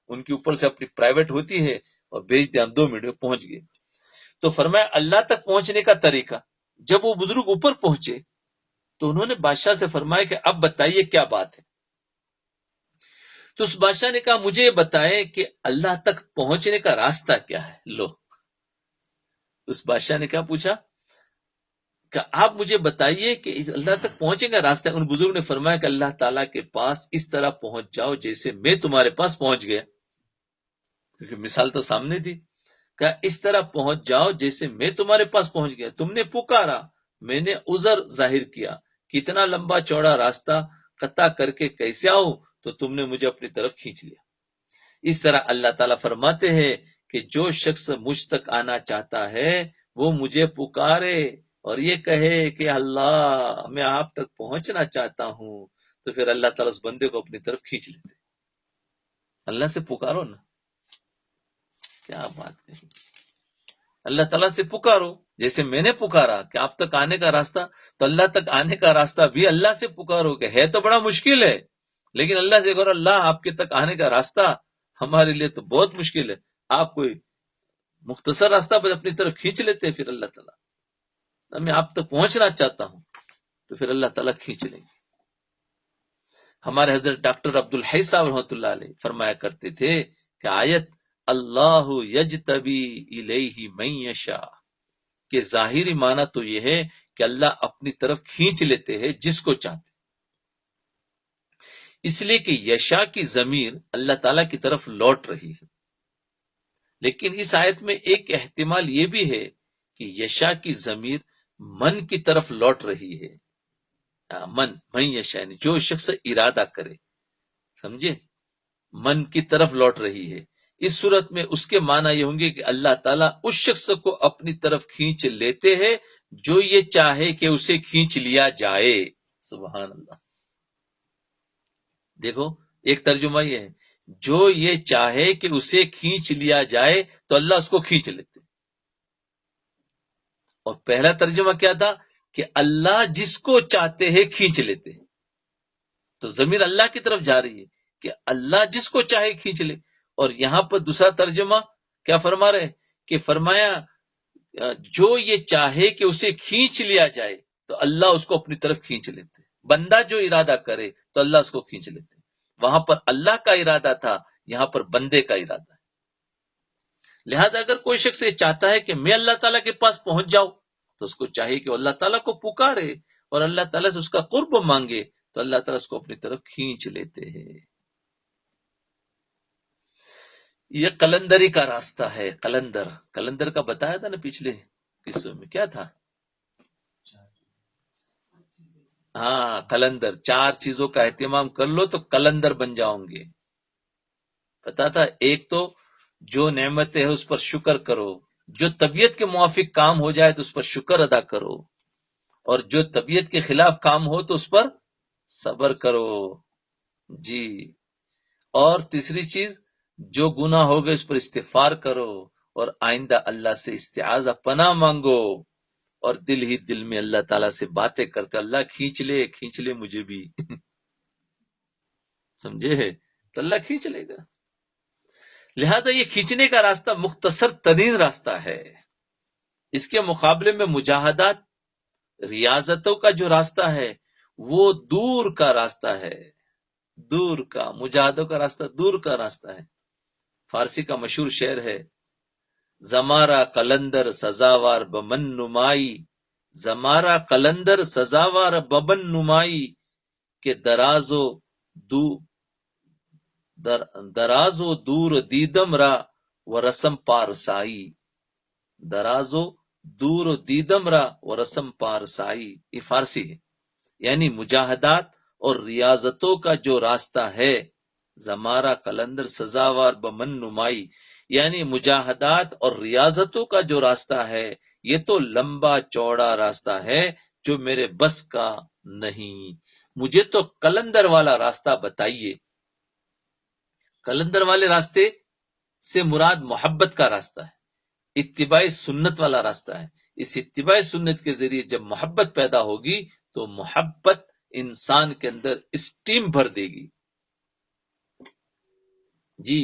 ان کے اوپر سے اپنی پرائیویٹ ہوتی ہے اور بھیج دیں، ہم 2 منٹ میں پہنچ گئے. تو فرمایا اللہ تک پہنچنے کا طریقہ. جب وہ بزرگ اوپر پہنچے تو انہوں نے بادشاہ سے فرمایا کہ اب بتائیے کیا بات ہے. تو اس بادشاہ نے کہا مجھے یہ بتائے کہ اللہ تک پہنچنے کا راستہ کیا ہے. لو، اس بادشاہ نے کیا پوچھا کہ آپ مجھے بتائیے کہ اس اللہ تک پہنچے کا راستہ. ان بزرگ نے فرمایا کہ اللہ تعالیٰ کے پاس اس طرح پہنچ جاؤ جیسے میں تمہارے پاس پہنچ گیا، کیونکہ مثال تو سامنے تھی. کہ اس طرح پہنچ جاؤ جیسے میں تمہارے پاس پہنچ گیا. تم نے پکارا، میں نے عذر ظاہر کیا، کتنا لمبا چوڑا راستہ قطع کر کے کیسے آؤں، تو تم نے مجھے اپنی طرف کھینچ لیا. اس طرح اللہ تعالیٰ فرماتے ہیں کہ جو شخص مجھ تک آنا چاہتا ہے وہ مجھے پکارے اور یہ کہے کہ اللہ میں آپ تک پہنچنا چاہتا ہوں، تو پھر اللہ تعالیٰ اس بندے کو اپنی طرف کھینچ لیتے. اللہ سے پکارو نا، کیا بات کہی. اللہ تعالیٰ سے پکارو جیسے میں نے پکارا کہ آپ تک آنے کا راستہ. تو اللہ تک آنے کا راستہ بھی اللہ سے پکارو، کہ ہے تو بڑا مشکل ہے، لیکن اللہ سے کرو اللہ آپ کے تک آنے کا راستہ ہمارے لیے تو بہت مشکل ہے، آپ کوئی مختصر راستہ بس اپنی طرف کھینچ لیتے ہیں. پھر اللہ تعالیٰ میں آپ تک پہنچنا چاہتا ہوں، تو پھر اللہ تعالیٰ کھینچ لیں گے. ہمارے حضرت ڈاکٹر عبدالحی صاحب رحمۃ اللہ علیہ فرمایا کرتے تھے کہ آیت اللہ یجتبی الیہ من یشاء کہ ظاہری معنی تو یہ ہے کہ اللہ اپنی طرف کھینچ لیتے ہیں جس کو چاہتے. اس لیے کہ یشا کی ضمیر اللہ تعالیٰ کی طرف لوٹ رہی ہے. لیکن اس آیت میں ایک احتمال یہ بھی ہے کہ یشا کی ضمیر من کی طرف لوٹ رہی ہے. من یشا یعنی جو شخص ارادہ کرے، سمجھے، من کی طرف لوٹ رہی ہے. اس صورت میں اس کے معنی یہ ہوں گے کہ اللہ تعالیٰ اس شخص کو اپنی طرف کھینچ لیتے ہیں جو یہ چاہے کہ اسے کھینچ لیا جائے. سبحان اللہ. دیکھو ایک ترجمہ یہ ہے جو یہ چاہے کہ اسے کھینچ لیا جائے تو اللہ اس کو کھینچ لیتے. اور پہلا ترجمہ کیا تھا کہ اللہ جس کو چاہتے ہیں کھینچ لیتے. تو ضمیر اللہ کی طرف جا رہی ہے کہ اللہ جس کو چاہے کھینچ لے. اور یہاں پر دوسرا ترجمہ کیا فرما رہے کہ فرمایا جو یہ چاہے کہ اسے کھینچ لیا جائے تو اللہ اس کو اپنی طرف کھینچ لیتے. بندہ جو ارادہ کرے تو اللہ اس کو کھینچ لیتے. وہاں پر اللہ کا ارادہ تھا، یہاں پر بندے کا ارادہ ہے. لہذا اگر کوئی شخص یہ چاہتا ہے کہ میں اللہ تعالیٰ کے پاس پہنچ جاؤں تو اس کو چاہیے کہ اللہ تعالیٰ کو پکارے اور اللہ تعالیٰ سے اس کا قرب مانگے، تو اللہ تعالیٰ اس کو اپنی طرف کھینچ لیتے ہیں. یہ قلندری کا راستہ ہے. قلندر کا بتایا تھا نا پچھلے قصوں میں کیا تھا. ہاں قلندر، 4 چیزوں کا اہتمام کر لو تو قلندر بن جاؤں گے. پتا تھا ایک تو جو نعمت ہے اس پر شکر کرو، جو طبیعت کے موافق کام ہو جائے تو اس پر شکر ادا کرو، اور جو طبیعت کے خلاف کام ہو تو اس پر صبر کرو. جی. اور تیسری چیز جو گناہ ہو گئے اس پر استغفار کرو، اور آئندہ اللہ سے استعاذہ پناہ مانگو، اور دل ہی دل میں اللہ تعالیٰ سے باتیں کرتے، اللہ کھینچ لے مجھے بھی سمجھے ہے تو اللہ کھینچ لے گا۔ لہذا یہ کھینچنے کا راستہ مختصر ترین راستہ ہے۔ اس کے مقابلے میں مجاہدات، ریاضتوں کا جو راستہ ہے وہ دور کا راستہ ہے، دور کا، مجاہدوں کا راستہ دور کا راستہ ہے۔ فارسی کا مشہور شعر ہے، زمارا قلندر سزاوار بمن نمائی، زمارا قلندر سزاوار بمن نمائی، کہ درازو دور دیدم را و رسم پارسائی، درازو دور دیدم را و رسم پارسائی، یہ فارسی ہے، یعنی مجاہدات اور ریاضتوں کا جو راستہ ہے، زمارا قلندر سزاوار بمن نمائی، یعنی مجاہدات اور ریاضتوں کا جو راستہ ہے یہ تو لمبا چوڑا راستہ ہے جو میرے بس کا نہیں، مجھے تو قلندر والا راستہ بتائیے۔ قلندر والے راستے سے مراد محبت کا راستہ ہے، اتباع سنت والا راستہ ہے۔ اس اتباع سنت کے ذریعے جب محبت پیدا ہوگی تو محبت انسان کے اندر اسٹیم بھر دے گی، جی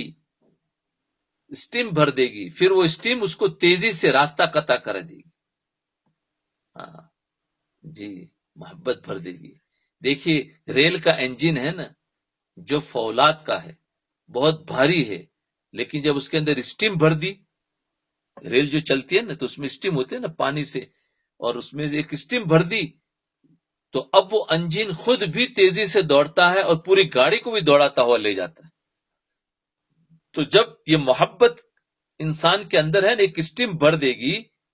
اسٹیم بھر دے گی، پھر وہ اسٹیم اس کو تیزی سے راستہ قطع کر دے گی، ہاں جی محبت بھر دے گی۔ دیکھیے ریل کا انجن ہے نا جو فولاد کا ہے، بہت بھاری ہے، لیکن جب اس کے اندر اسٹیم بھر دی، ریل جو چلتی ہے نا تو اس میں اسٹیم ہوتے ہے نا پانی سے، اور اس میں ایک اسٹیم بھر دی تو اب وہ انجن خود بھی تیزی سے دوڑتا ہے اور پوری گاڑی کو بھی دوڑاتا ہوا لے جاتا ہے۔ تو جب یہ محبت انسان کے اندر ہے نا، ایک اسٹیم بھر دے گی،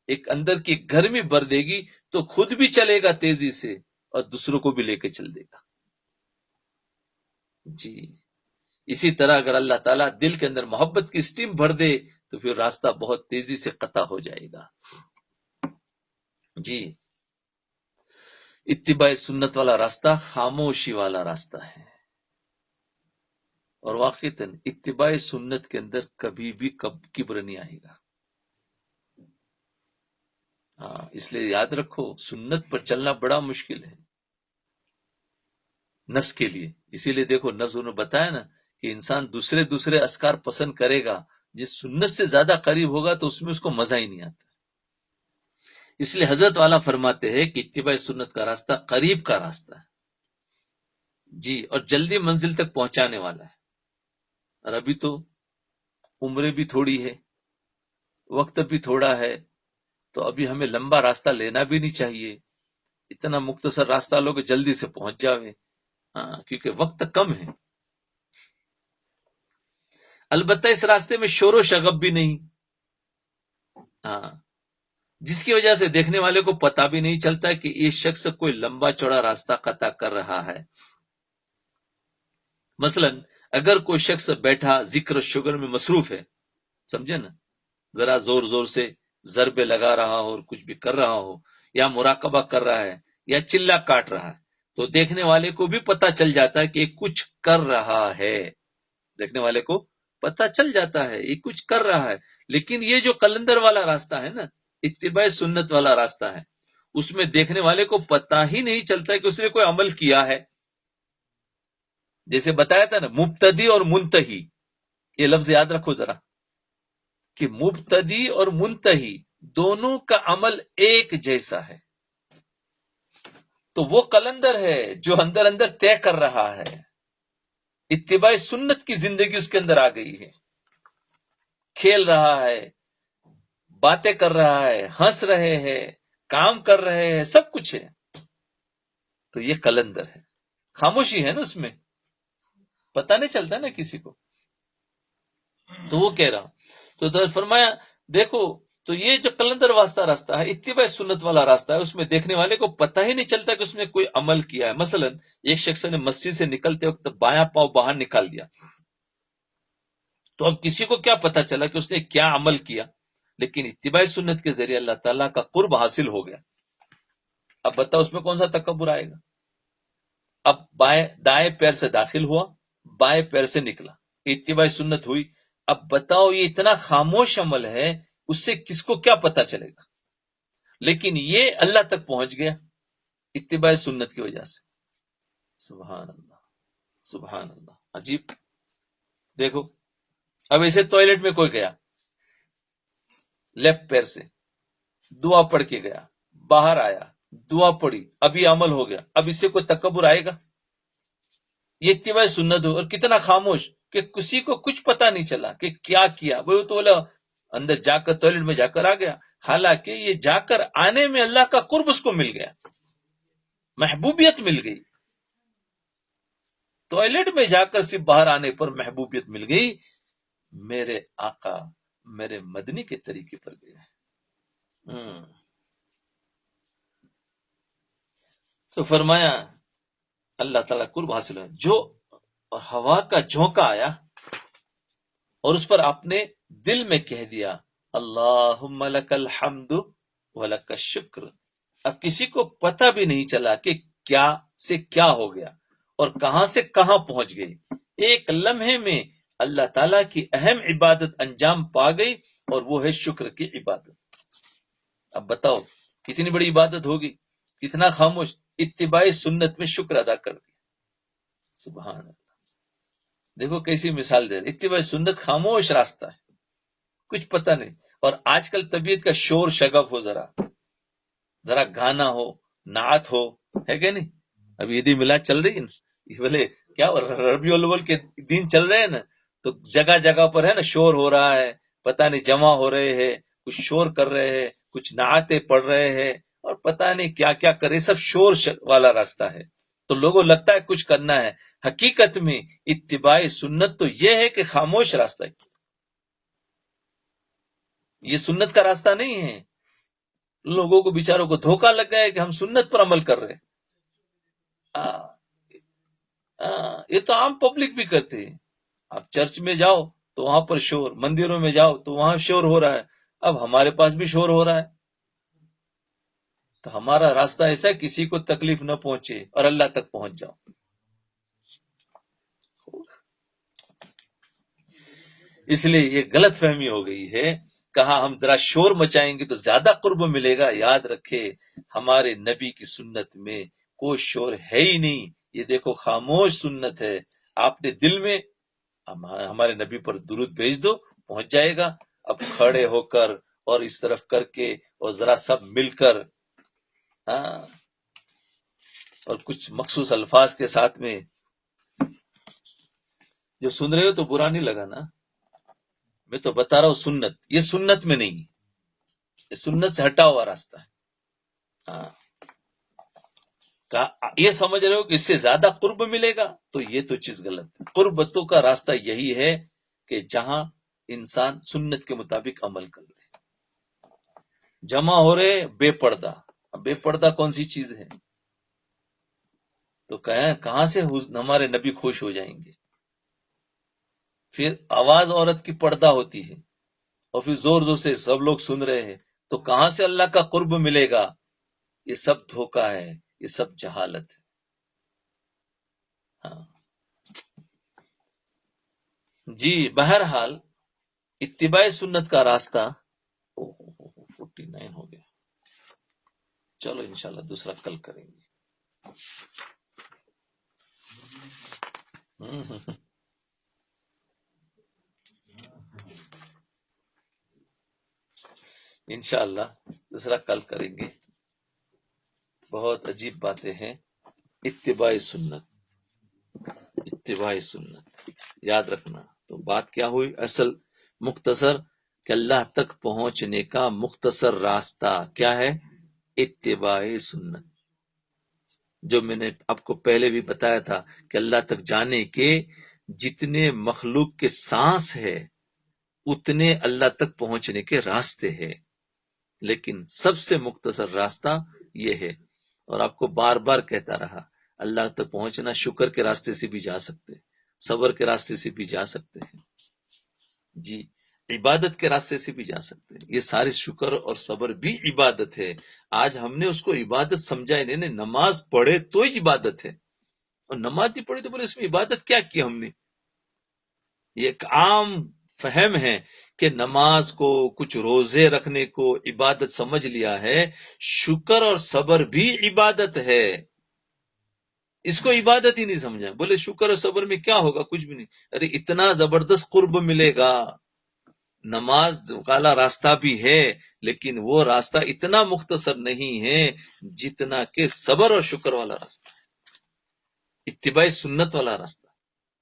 ایک اندر کی گرمی بھر دے گی تو خود بھی چلے گا تیزی سے اور دوسروں کو بھی لے کے چل دے گا، جی اسی طرح اگر اللہ تعالیٰ دل کے اندر محبت کی اسٹیم بھر دے تو پھر راستہ بہت تیزی سے قطع ہو جائے گا، جی اتباع سنت والا راستہ خاموشی والا راستہ ہے، اور واقعتاً اتباع سنت کے اندر کبھی بھی کبر نہیں آئے گا، ہاں اس لیے یاد رکھو سنت پر چلنا بڑا مشکل ہے نفس کے لیے، اسی لیے دیکھو نفس نے بتایا نا کہ انسان دوسرے اذکار پسند کرے گا، جس سنت سے زیادہ قریب ہوگا تو اس میں اس کو مزہ ہی نہیں آتا۔ اس لیے حضرت والا فرماتے ہیں کہ اتباع سنت کا راستہ قریب کا راستہ ہے، جی اور جلدی منزل تک پہنچانے والا ہے۔ اور ابھی تو عمریں بھی تھوڑی ہے، وقت بھی تھوڑا ہے، تو ابھی ہمیں لمبا راستہ لینا بھی نہیں چاہیے، اتنا مختصر راستہ لو کہ جلدی سے پہنچ جاوے، ہاں کیونکہ وقت کم ہے۔ البتہ اس راستے میں شور و شغب بھی نہیں، ہاں جس کی وجہ سے دیکھنے والے کو پتہ بھی نہیں چلتا کہ یہ شخص کوئی لمبا چوڑا راستہ قطع کر رہا ہے۔ مثلا اگر کوئی شخص بیٹھا ذکر و شگر میں مصروف ہے، سمجھے نا، ذرا زور زور سے ضربے لگا رہا ہو اور کچھ بھی کر رہا ہو، یا مراقبہ کر رہا ہے یا چلا کاٹ رہا ہے، تو دیکھنے والے کو بھی پتہ چل جاتا ہے کہ یہ کچھ کر رہا ہے، دیکھنے والے کو پتہ چل جاتا ہے یہ کچھ کر رہا ہے۔ لیکن یہ جو قلندر والا راستہ ہے نا، اتباع سنت والا راستہ ہے، اس میں دیکھنے والے کو پتہ ہی نہیں چلتا کہ اس نے کوئی عمل کیا ہے۔ جیسے بتایا تھا نا مبتدی اور منتہی، یہ لفظ یاد رکھو ذرا کہ مبتدی اور منتہی دونوں کا عمل ایک جیسا ہے، تو وہ قلندر ہے جو اندر اندر طے کر رہا ہے، اتباع سنت کی زندگی اس کے اندر آ گئی ہے، کھیل رہا ہے، باتیں کر رہا ہے، ہنس رہے ہیں، کام کر رہے ہیں، سب کچھ ہے، تو یہ قلندر ہے۔ خاموشی ہے نا اس میں، پتہ نہیں چلتا نا کسی کو، تو وہ کہہ رہا تو در فرمایا دیکھو، تو یہ جو قلندر واسطہ راستہ ہے اتباع سنت والا راستہ ہے، اس میں دیکھنے والے کو پتہ ہی نہیں چلتا کہ اس نے کوئی عمل کیا ہے۔ مثلا ایک شخص نے مسجد سے نکلتے وقت بایاں پاؤں باہر نکال دیا، تو اب کسی کو کیا پتہ چلا کہ اس نے کیا عمل کیا، لیکن اتباع سنت کے ذریعے اللہ تعالیٰ کا قرب حاصل ہو گیا۔ اب بتاؤ اس میں کون سا تکبر آئے گا؟ اب دائیں پیر سے داخل ہوا، بائیں پیر سے نکلا، اتباع سنت ہوئی۔ اب بتاؤ یہ اتنا خاموش عمل ہے اس سے کس کو کیا پتا چلے گا؟ لیکن یہ اللہ تک پہنچ گیا اتباع سنت کی وجہ سے. سبحان اللہ، سبحان اللہ، عجیب. دیکھو اب ایسے ٹوائلٹ میں کوئی گیا لیفٹ پیر سے، دعا پڑھ کے گیا، باہر آیا، دعا پڑھی، ابھی عمل ہو گیا، اب اس سے کوئی تکبر آئے گا؟ یہ اتباع سنت ہو. اور کتنا خاموش کہ کسی کو کچھ پتا نہیں چلا کہ کیا کیا. وہ تو بولا اندر جا کر ٹوائلٹ میں جا کر آ گیا، حالانکہ یہ جا کر آنے میں اللہ کا قرب اس کو مل گیا، محبوبیت مل گئی. ٹوائلٹ میں جا کر صرف باہر آنے پر محبوبیت مل گئی. میرے آقا میرے مدنی کے طریقے پر گیا ہے. تو فرمایا اللہ تعالیٰ قرب حاصل ہے. جو ہوا کا جھونکا آیا اور اس پر آپ نے دل میں کہہ دیا اللہم لک الحمد ولک الشکر. اب کسی کو پتہ بھی نہیں چلا کہ کیا سے کیا ہو گیا اور کہاں سے کہاں پہنچ گئی. ایک لمحے میں اللہ تعالیٰ کی اہم عبادت انجام پا گئی اور وہ ہے شکر کی عبادت. اب بتاؤ کتنی بڑی عبادت ہوگی، کتنا خاموش اتباع سنت میں شکر ادا کر دیا. سبحان اللہ. دیکھو کیسی مثال دے رہے. اتباع سنت خاموش راستہ ہے، کچھ پتہ نہیں. اور آج کل طبیعت کا شور شگف ہو، ذرا گانا ہو، نعت ہو، ہے کہ نہیں؟ اب عیدی میلاد چل رہی ہے نا، بولے کیا ربیع الاول کے دن چل رہے ہیں نا، تو جگہ جگہ پر ہے نا شور ہو رہا ہے، پتہ نہیں جمع ہو رہے ہیں، کچھ شور کر رہے ہیں، کچھ نعتیں پڑھ رہے ہیں اور پتہ نہیں کیا کیا کرے. سب شور والا راستہ ہے. تو لوگوں لگتا ہے کچھ کرنا ہے. حقیقت میں اتباع سنت تو یہ ہے کہ خاموش راستہ ہے. یہ سنت کا راستہ نہیں ہے. لوگوں کو بیچاروں کو دھوکہ لگ گیا ہے کہ ہم سنت پر عمل کر رہے ہیں. یہ تو عام پبلک بھی کرتے ہیں. آپ چرچ میں جاؤ تو وہاں پر شور، مندروں میں جاؤ تو وہاں شور ہو رہا ہے. اب ہمارے پاس بھی شور ہو رہا ہے. تو ہمارا راستہ ایسا ہے کسی کو تکلیف نہ پہنچے اور اللہ تک پہنچ جاؤ. اس لیے یہ غلط فہمی ہو گئی ہے. کہا ہم ذرا شور مچائیں گے تو زیادہ قرب ملے گا. یاد رکھے ہمارے نبی کی سنت میں کوئی شور ہے ہی نہیں. یہ دیکھو خاموش سنت ہے. آپ نے دل میں ہمارے نبی پر درود بھیج دو، پہنچ جائے گا. اب کھڑے ہو کر اور اس طرف کر کے اور ذرا سب مل کر اور کچھ مخصوص الفاظ کے ساتھ میں، جو سن رہے ہو تو برا نہیں لگا نا، میں تو بتا رہا ہوں سنت. یہ سنت میں نہیں، یہ سنت سے ہٹا ہوا راستہ ہے. یہ سمجھ رہے ہو کہ اس سے زیادہ قرب ملے گا، تو یہ تو چیز غلط ہے. قربتوں کا راستہ یہی ہے کہ جہاں انسان سنت کے مطابق عمل کر رہے، جمع ہو رہے بے پردہ. اب بے پردہ کون سی چیز ہے؟ تو کہاں سے ہمارے نبی خوش ہو جائیں گے؟ پھر آواز عورت کی پردہ ہوتی ہے اور پھر زور زور سے سب لوگ سن رہے ہیں، تو کہاں سے اللہ کا قرب ملے گا؟ یہ سب دھوکہ ہے، یہ سب جہالت ہے. جی بہرحال اتباع سنت کا راستہ 49 ہو گیا. چلو انشاءاللہ دوسرا کل کریں گے. انشاءاللہ دوسرا کل کریں گے. بہت عجیب باتیں ہیں. اتباع سنت، اتباع سنت یاد رکھنا. تو بات کیا ہوئی؟ اصل مختصر کہ اللہ تک پہنچنے کا مختصر راستہ کیا ہے؟ اتباع سنت. جو میں نے آپ کو پہلے بھی بتایا تھا کہ اللہ تک جانے کے جتنے مخلوق کے سانس ہے اتنے اللہ تک پہنچنے کے راستے ہیں، لیکن سب سے مختصر راستہ یہ ہے. اور آپ کو بار بار کہتا رہا اللہ تک پہنچنا شکر کے راستے سے بھی جا سکتے، صبر کے راستے سے بھی جا سکتے ہیں، جی عبادت کے راستے سے بھی جا سکتے ہیں. یہ سارے شکر اور صبر بھی عبادت ہے. آج ہم نے اس کو عبادت سمجھا ہی نہیں. نماز پڑھے تو ہی عبادت ہے، اور نماز نہیں پڑھی تو بولے اس میں عبادت کیا کی ہم نے. یہ ایک عام فہم ہے کہ نماز کو کچھ روزے رکھنے کو عبادت سمجھ لیا ہے، شکر اور صبر بھی عبادت ہے، اس کو عبادت ہی نہیں سمجھا۔ بولے شکر اور صبر میں کیا ہوگا؟ کچھ بھی نہیں۔ ارے اتنا زبردست قرب ملے گا، نماز والا راستہ بھی ہے لیکن وہ راستہ اتنا مختصر نہیں ہے جتنا کہ صبر اور شکر والا راستہ، اتباع سنت والا راستہ۔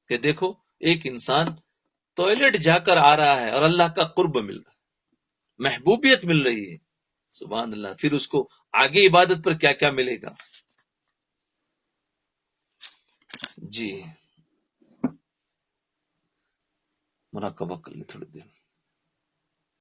کہ دیکھو ایک انسان ٹوائلٹ جا کر آ رہا ہے اور اللہ کا قرب مل رہا ہے، محبوبیت مل رہی ہے، سبحان اللہ، پھر اس کو آگے عبادت پر کیا کیا ملے گا۔ جی مراقبہ کر لیں تھوڑی دیر۔